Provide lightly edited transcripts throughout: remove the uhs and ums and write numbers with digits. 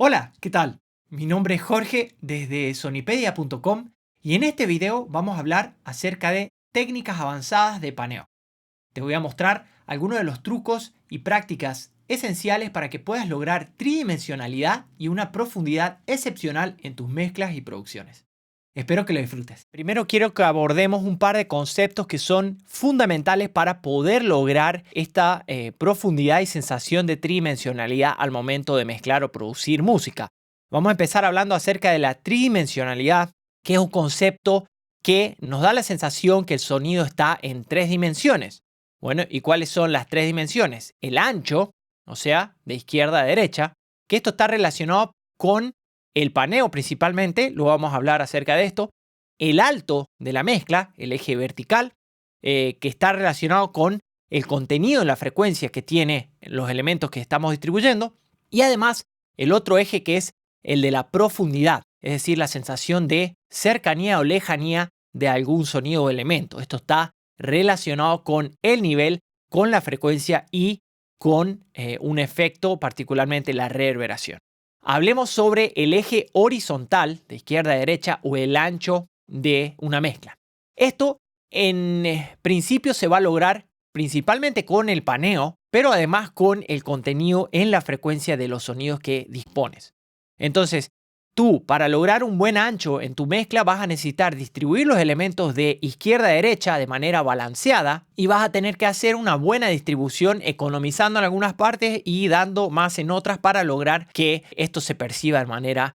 Hola, ¿qué tal? Mi nombre es Jorge desde sonipedia.com y en este video vamos a hablar acerca de técnicas avanzadas de paneo. Te voy a mostrar algunos de los trucos y prácticas esenciales para que puedas lograr tridimensionalidad y una profundidad excepcional en tus mezclas y producciones. Espero que lo disfrutes. Primero quiero que abordemos un par de conceptos que son fundamentales para poder lograr esta profundidad y sensación de tridimensionalidad al momento de mezclar o producir música. Vamos a empezar hablando acerca de la tridimensionalidad, que es un concepto que nos da la sensación que el sonido está en tres dimensiones. Bueno, ¿y cuáles son las tres dimensiones? El ancho, o sea, de izquierda a derecha, que esto está relacionado con el paneo principalmente, luego vamos a hablar acerca de esto. El alto de la mezcla, el eje vertical, que está relacionado con el contenido en la frecuencia que tiene los elementos que estamos distribuyendo. Y además, el otro eje que es el de la profundidad, es decir, la sensación de cercanía o lejanía de algún sonido o elemento. Esto está relacionado con el nivel, con la frecuencia y con un efecto, particularmente la reverberación. Hablemos sobre el eje horizontal de izquierda a derecha o el ancho de una mezcla. Esto en principio se va a lograr principalmente con el paneo, pero además con el contenido en la frecuencia de los sonidos que dispones. Entonces, tú para lograr un buen ancho en tu mezcla vas a necesitar distribuir los elementos de izquierda a derecha de manera balanceada y vas a tener que hacer una buena distribución economizando en algunas partes y dando más en otras para lograr que esto se perciba de manera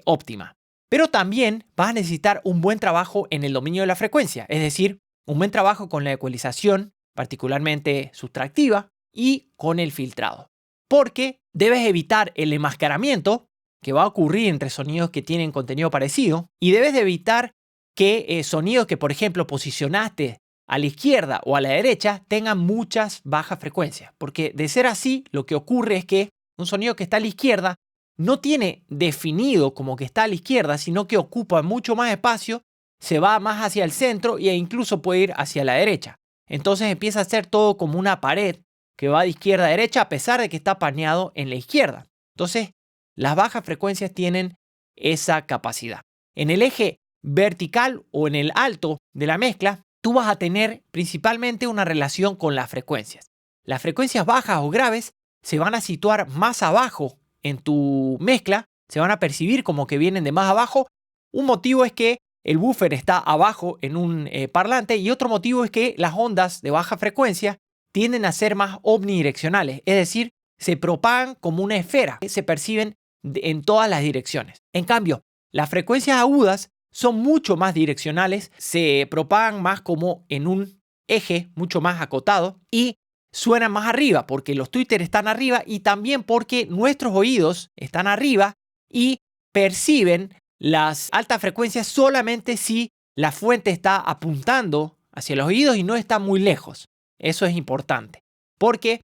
óptima. Pero también vas a necesitar un buen trabajo en el dominio de la frecuencia, es decir, un buen trabajo con la ecualización, particularmente sustractiva, y con el filtrado. Porque debes evitar el enmascaramiento que va a ocurrir entre sonidos que tienen contenido parecido y debes de evitar que sonidos que, por ejemplo, posicionaste a la izquierda o a la derecha tengan muchas bajas frecuencias. Porque de ser así, lo que ocurre es que un sonido que está a la izquierda no tiene definido como que está a la izquierda, sino que ocupa mucho más espacio, se va más hacia el centro e incluso puede ir hacia la derecha. Entonces empieza a ser todo como una pared que va de izquierda a derecha a pesar de que está paneado en la izquierda. Entonces, las bajas frecuencias tienen esa capacidad. En el eje vertical o en el alto de la mezcla, tú vas a tener principalmente una relación con las frecuencias. Las frecuencias bajas o graves se van a situar más abajo en tu mezcla, se van a percibir como que vienen de más abajo. Un motivo es que el buffer está abajo en un parlante y otro motivo es que las ondas de baja frecuencia tienden a ser más omnidireccionales, es decir, se propagan como una esfera, se perciben en todas las direcciones. En cambio, las frecuencias agudas son mucho más direccionales, se propagan más como en un eje mucho más acotado y suenan más arriba porque los tweeters están arriba y también porque nuestros oídos están arriba y perciben las altas frecuencias solamente si la fuente está apuntando hacia los oídos y no está muy lejos. Eso es importante porque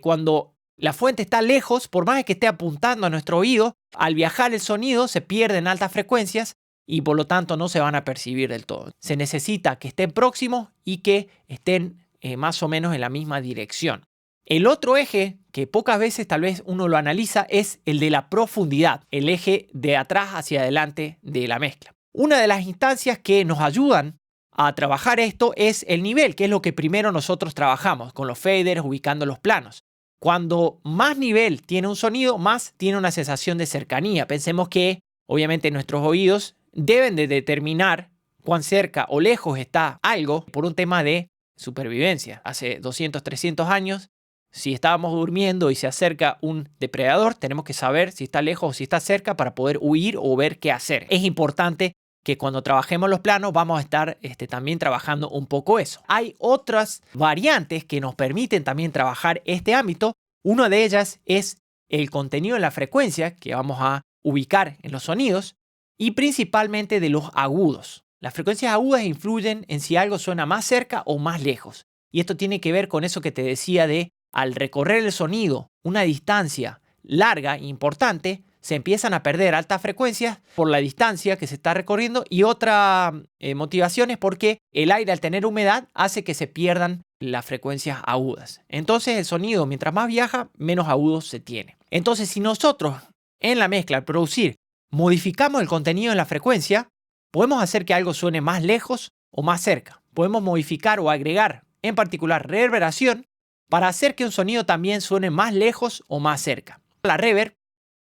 cuando la fuente está lejos, por más que esté apuntando a nuestro oído, al viajar el sonido se pierde en altas frecuencias y por lo tanto no se van a percibir del todo. Se necesita que estén próximos y que estén más o menos en la misma dirección. El otro eje, que pocas veces tal vez uno lo analiza, es el de la profundidad, el eje de atrás hacia adelante de la mezcla. Una de las instancias que nos ayudan a trabajar esto es el nivel, que es lo que primero nosotros trabajamos con los faders, ubicando los planos. Cuando más nivel tiene un sonido, más tiene una sensación de cercanía. Pensemos que, obviamente, nuestros oídos deben de determinar cuán cerca o lejos está algo por un tema de supervivencia. Hace 200, 300 años, si estábamos durmiendo y se acerca un depredador, tenemos que saber si está lejos o si está cerca para poder huir o ver qué hacer. Es importante que cuando trabajemos los planos vamos a estar también trabajando un poco eso. Hay otras variantes que nos permiten también trabajar este ámbito. Una de ellas es el contenido en la frecuencia que vamos a ubicar en los sonidos y principalmente de los agudos. Las frecuencias agudas influyen en si algo suena más cerca o más lejos. Y esto tiene que ver con eso que te decía de al recorrer el sonido una distancia larga e importante, se empiezan a perder altas frecuencias por la distancia que se está recorriendo y otra motivación es porque el aire al tener humedad hace que se pierdan las frecuencias agudas. Entonces el sonido mientras más viaja, menos agudos se tiene. Entonces si nosotros en la mezcla, al producir, modificamos el contenido en la frecuencia, podemos hacer que algo suene más lejos o más cerca. Podemos modificar o agregar, en particular, reverberación para hacer que un sonido también suene más lejos o más cerca. La reverb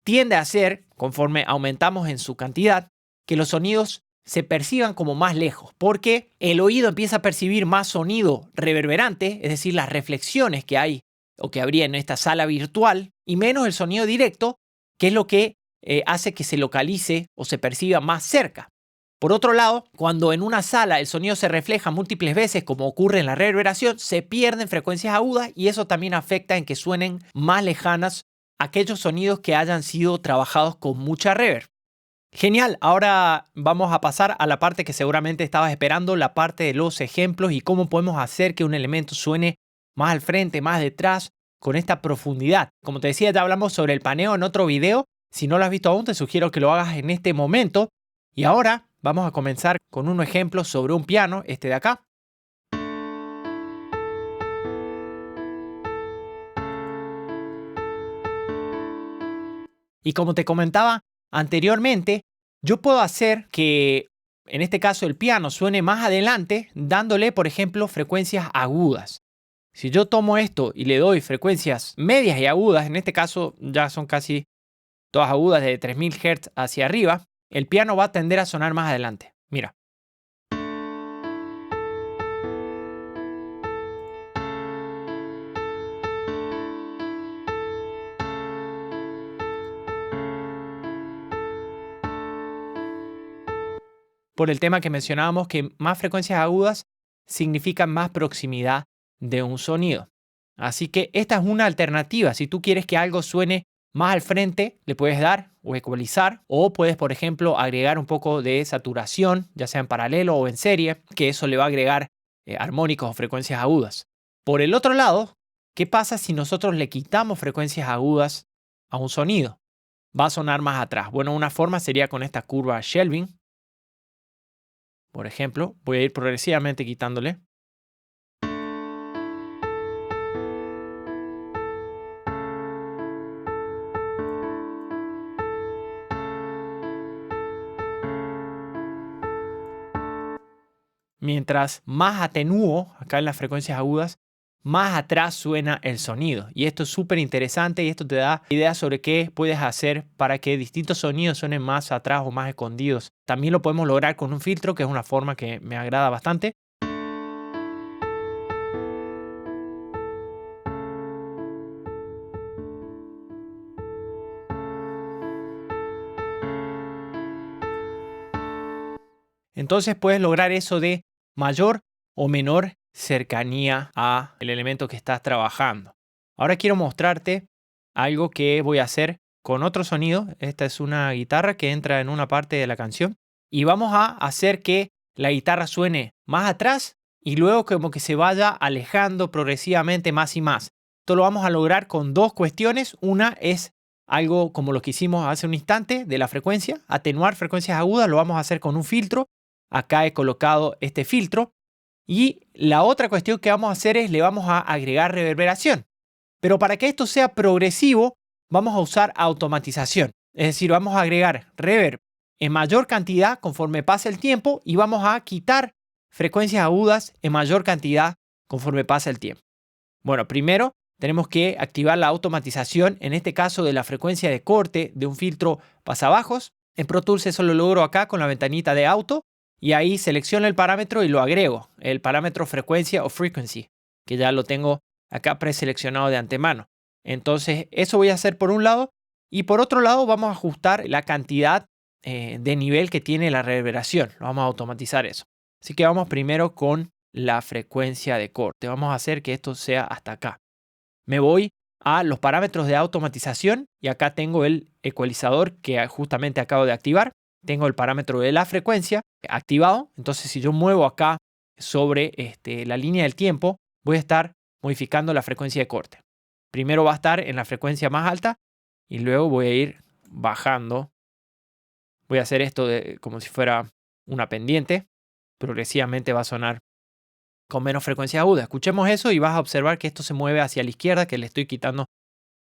tiende a hacer, conforme aumentamos en su cantidad, que los sonidos se perciban como más lejos, porque el oído empieza a percibir más sonido reverberante, es decir, las reflexiones que hay o que habría en esta sala virtual, y menos el sonido directo, que es lo que hace que se localice o se perciba más cerca. Por otro lado, cuando en una sala el sonido se refleja múltiples veces, como ocurre en la reverberación, se pierden frecuencias agudas y eso también afecta en que suenen más lejanas aquellos sonidos que hayan sido trabajados con mucha reverb. Genial, ahora vamos a pasar a la parte que seguramente estabas esperando, la parte de los ejemplos y cómo podemos hacer que un elemento suene más al frente, más detrás, con esta profundidad. Como te decía, ya hablamos sobre el paneo en otro video. Si no lo has visto aún, te sugiero que lo hagas en este momento. Y ahora vamos a comenzar con un ejemplo sobre un piano, este de acá. Y como te comentaba anteriormente, yo puedo hacer que, en este caso, el piano suene más adelante, dándole, por ejemplo, frecuencias agudas. Si yo tomo esto y le doy frecuencias medias y agudas, en este caso ya son casi todas agudas de 3000 Hz hacia arriba, el piano va a tender a sonar más adelante. Mira. Por el tema que mencionábamos, que más frecuencias agudas significan más proximidad de un sonido. Así que esta es una alternativa. Si tú quieres que algo suene más al frente, le puedes dar o ecualizar, o puedes, por ejemplo, agregar un poco de saturación, ya sea en paralelo o en serie, que eso le va a agregar armónicos o frecuencias agudas. Por el otro lado, ¿qué pasa si nosotros le quitamos frecuencias agudas a un sonido? Va a sonar más atrás. Bueno, una forma sería con esta curva Shelving. Por ejemplo, voy a ir progresivamente quitándole. Mientras más atenúo acá en las frecuencias agudas, más atrás suena el sonido. Y esto es súper interesante y esto te da ideas sobre qué puedes hacer para que distintos sonidos suenen más atrás o más escondidos. También lo podemos lograr con un filtro, que es una forma que me agrada bastante. Entonces puedes lograr eso de mayor o menor cercanía al elemento que estás trabajando. Ahora quiero mostrarte algo que voy a hacer con otro sonido. Esta es una guitarra que entra en una parte de la canción y vamos a hacer que la guitarra suene más atrás y luego como que se vaya alejando progresivamente más y más. Esto lo vamos a lograr con dos cuestiones. Una es algo como lo que hicimos hace un instante de la frecuencia, atenuar frecuencias agudas, lo vamos a hacer con un filtro. Acá he colocado este filtro. Y la otra cuestión que vamos a hacer es le vamos a agregar reverberación. Pero para que esto sea progresivo, vamos a usar automatización. Es decir, vamos a agregar reverb en mayor cantidad conforme pase el tiempo y vamos a quitar frecuencias agudas en mayor cantidad conforme pasa el tiempo. Bueno, primero tenemos que activar la automatización, en este caso de la frecuencia de corte de un filtro pasabajos. En Pro Tools eso lo logro acá con la ventanita de auto. Y ahí selecciono el parámetro y lo agrego, el parámetro frecuencia o frequency, que ya lo tengo acá preseleccionado de antemano. Entonces, eso voy a hacer por un lado. Y por otro lado, vamos a ajustar la cantidad de nivel que tiene la reverberación. Lo vamos a automatizar eso. Así que vamos primero con la frecuencia de corte. Vamos a hacer que esto sea hasta acá. Me voy a los parámetros de automatización y acá tengo el ecualizador que justamente acabo de activar. Tengo el parámetro de la frecuencia activado. Entonces, si yo muevo acá sobre la línea del tiempo, voy a estar modificando la frecuencia de corte. Primero va a estar en la frecuencia más alta y luego voy a ir bajando. Voy a hacer esto como si fuera una pendiente. Progresivamente va a sonar con menos frecuencia aguda. Escuchemos eso y vas a observar que esto se mueve hacia la izquierda, que le estoy quitando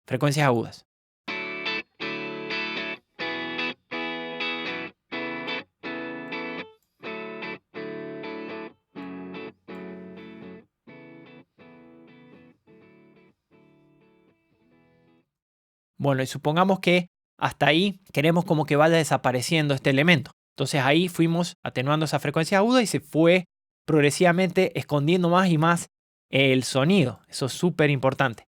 frecuencias agudas. Bueno, y supongamos que hasta ahí queremos como que vaya desapareciendo este elemento. Entonces ahí fuimos atenuando esa frecuencia aguda y se fue progresivamente escondiendo más y más el sonido. Eso es súper importante.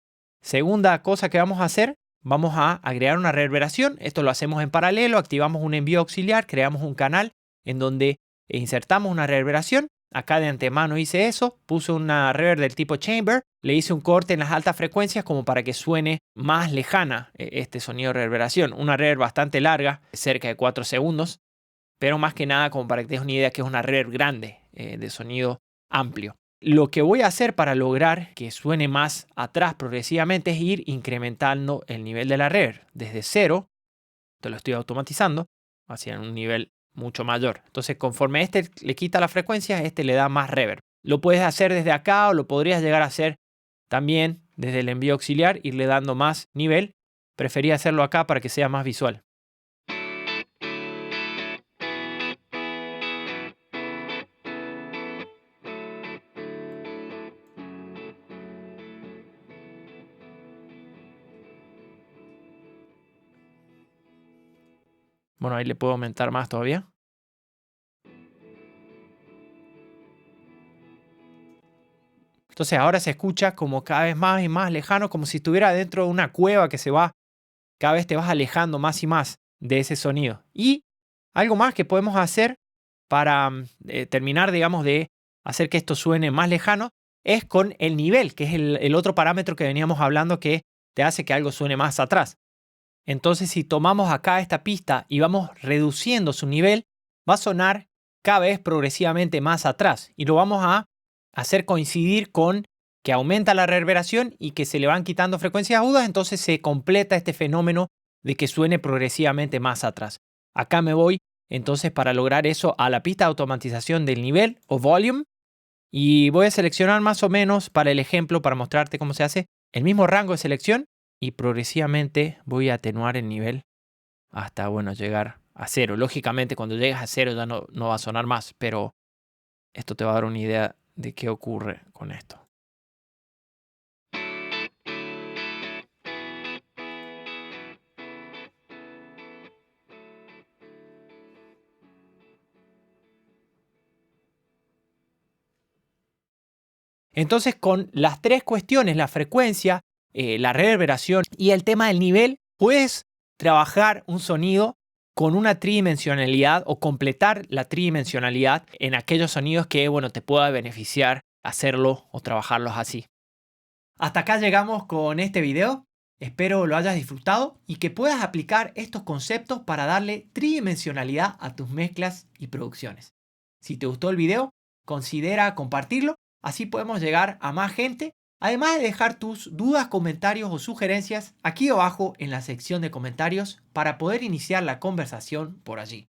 Segunda cosa que vamos a hacer, vamos a agregar una reverberación. Esto lo hacemos en paralelo, activamos un envío auxiliar, creamos un canal en donde insertamos una reverberación. Acá de antemano hice eso, puse una reverb del tipo chamber, le hice un corte en las altas frecuencias como para que suene más lejana este sonido de reverberación. Una reverb bastante larga, cerca de 4 segundos, pero más que nada como para que te des una idea que es una reverb grande de sonido amplio. Lo que voy a hacer para lograr que suene más atrás progresivamente es ir incrementando el nivel de la reverb desde 0, te lo estoy automatizando, hacia un nivel mucho mayor. Entonces, conforme este le quita la frecuencia, este le da más reverb. Lo puedes hacer desde acá o lo podrías llegar a hacer también desde el envío auxiliar, irle dando más nivel. Preferí hacerlo acá para que sea más visual. Bueno, ahí le puedo aumentar más todavía. Entonces ahora se escucha como cada vez más y más lejano, como si estuviera dentro de una cueva que se va, cada vez te vas alejando más y más de ese sonido. Y algo más que podemos hacer para terminar, digamos, de hacer que esto suene más lejano, es con el nivel, que es el otro parámetro que veníamos hablando que te hace que algo suene más atrás. Entonces, si tomamos acá esta pista y vamos reduciendo su nivel, va a sonar cada vez progresivamente más atrás y lo vamos a hacer coincidir con que aumenta la reverberación y que se le van quitando frecuencias agudas, entonces se completa este fenómeno de que suene progresivamente más atrás. Acá me voy entonces para lograr eso a la pista de automatización del nivel o volume y voy a seleccionar más o menos para el ejemplo, para mostrarte cómo se hace, el mismo rango de selección y progresivamente voy a atenuar el nivel hasta, bueno, llegar a 0. Lógicamente, cuando llegas a 0 ya no va a sonar más, pero esto te va a dar una idea de qué ocurre con esto. Entonces, con las tres cuestiones, la frecuencia, la reverberación y el tema del nivel, puedes trabajar un sonido con una tridimensionalidad o completar la tridimensionalidad en aquellos sonidos que, bueno, te pueda beneficiar hacerlo o trabajarlos así. Hasta acá llegamos con este video. Espero lo hayas disfrutado y que puedas aplicar estos conceptos para darle tridimensionalidad a tus mezclas y producciones. Si te gustó el video, considera compartirlo, así podemos llegar a más gente, además de dejar tus dudas, comentarios o sugerencias aquí abajo en la sección de comentarios para poder iniciar la conversación por allí.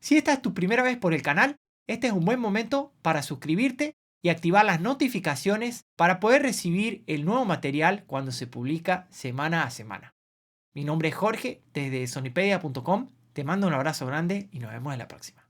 Si esta es tu primera vez por el canal, este es un buen momento para suscribirte y activar las notificaciones para poder recibir el nuevo material cuando se publica semana a semana. Mi nombre es Jorge desde sonipedia.com, te mando un abrazo grande y nos vemos en la próxima.